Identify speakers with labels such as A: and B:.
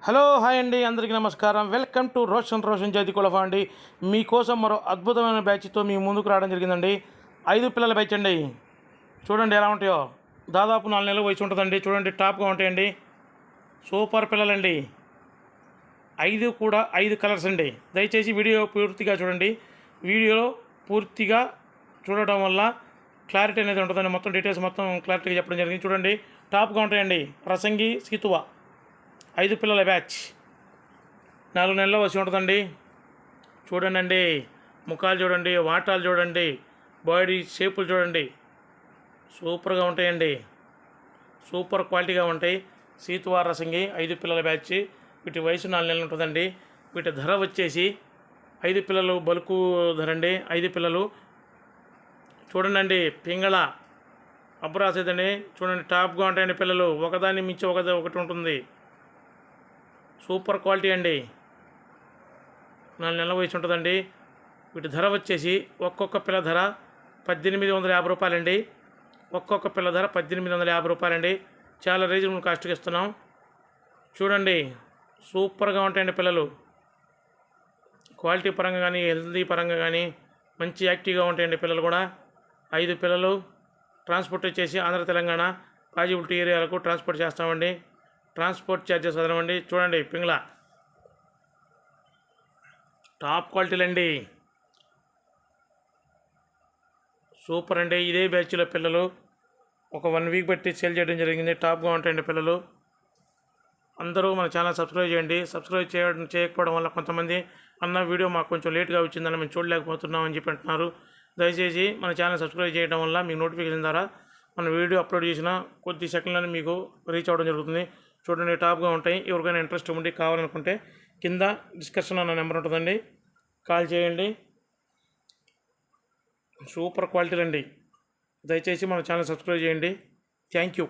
A: Hello hi అండి, అందరికీ నమస్కారం. వెల్కమ్ టు రోషన్ జైతికులఫా అండి. మీకోసం మరో అద్భుతమైన బ్యాచ్తో మీ ముందుకు రావడం జరిగిందండి. 5 పిల్లల బ్యాచ్ అండి. చూడండి ఎలా ఉంటాయో. దాదాపు 4 నెలల వయసు ఉంటుందండి. చూడండి టాప్గా ఉంటాయండి. సూపర్ పిల్లలండి. 5 కూడా 5 కలర్స్ అండి. దయచేసి వీడియో పూర్తిగా చూడండి. వీడియోలో పూర్తిగా చూడటం వల్ల క్లారిటీ అనేది ఉంటుందండి. మొత్తం డీటెయిల్స్ మొత్తం క్లారిటీగా చెప్పడం జరిగింది. చూడండి టాప్గా ఉంటాయండి. రసంగి సీతువ 5 పిల్లల బ్యాచ్ 4 నెలల్లో వచ్చి ఉంటుందండి. చూడండి, ముఖాలు చూడండి, వాటాలు చూడండి, బాడీ షేపులు చూడండి, సూపర్గా ఉంటాయండి. సూపర్ క్వాలిటీగా ఉంటాయి. సీతువార రసంగి 5 పిల్లల బ్యాచ్. వీటి వయసు 4 నెలలు ఉంటుందండి. వీటి ధర వచ్చేసి 5 పిల్లలు బల్కు ధర అండి. 5 పిల్లలు చూడండి. పింగళ అబ్బరాసేదండి. చూడండి టాప్గా ఉంటాయండి పిల్లలు. ఒకదాన్ని మించి ఒకటి ఉంటుంది. సూపర్ క్వాలిటీ అండి. 4 నెలల వయసు ఉంటుందండి. వీటి ధర వచ్చేసి ఒక్కొక్క పిల్ల ధర 1850 రూపాయలండి. ఒక్కొక్క పిల్ల ధర 1850 రూపాయలండి. చాలా రీజనబుల్ కాస్ట్కి ఇస్తున్నాం. చూడండి సూపర్గా ఉంటాయండి పిల్లలు. క్వాలిటీ పరంగా కానీ హెల్తీ పరంగా కానీ మంచి యాక్టివ్గా ఉంటాయండి పిల్లలు కూడా. 5 పిల్లలు. ట్రాన్స్పోర్ట్ వచ్చేసి ఆంధ్ర తెలంగాణ పాజిబిలిటీ ఏరియాలకు ట్రాన్స్పోర్ట్ చేస్తామండి. ట్రాన్స్పోర్ట్ ఛార్జెస్ అదనమండి. చూడండి పింగళ టాప్ క్వాలిటీలండి. సూపర్ అండి. ఇదే బ్యాచ్లో పిల్లలు ఒక 1 వీక్ బట్టి సేల్ చేయడం జరిగింది. టాప్గా ఉంటాయండి పిల్లలు. అందరూ మన ఛానల్ సబ్స్క్రైబ్ చేయండి. సబ్స్క్రైబ్ చేయకపోవడం వల్ల కొంతమంది అన్న వీడియో మాకు కొంచెం లేట్గా వచ్చిందని మేము చూడలేకపోతున్నాం అని చెప్పి అంటున్నారు. దయచేసి మన ఛానల్ సబ్స్క్రైబ్ చేయడం వల్ల మీకు నోటిఫికేషన్ ద్వారా మన వీడియో అప్లోడ్ చేసిన కొద్ది సెకండ్లని మీకు రీచ్ అవ్వడం జరుగుతుంది. చూడండి టాప్గా ఉంటాయి. ఎవరికైనా ఇంట్రెస్ట్ ఉండి కావాలనుకుంటే కింద డిస్కషన్ అన్న నెంబర్ ఉంటుందండి, కాల్ చేయండి. సూపర్ క్వాలిటీలు అండి. దయచేసి మన ఛానల్ సబ్స్క్రైబ్ చేయండి. Thank you.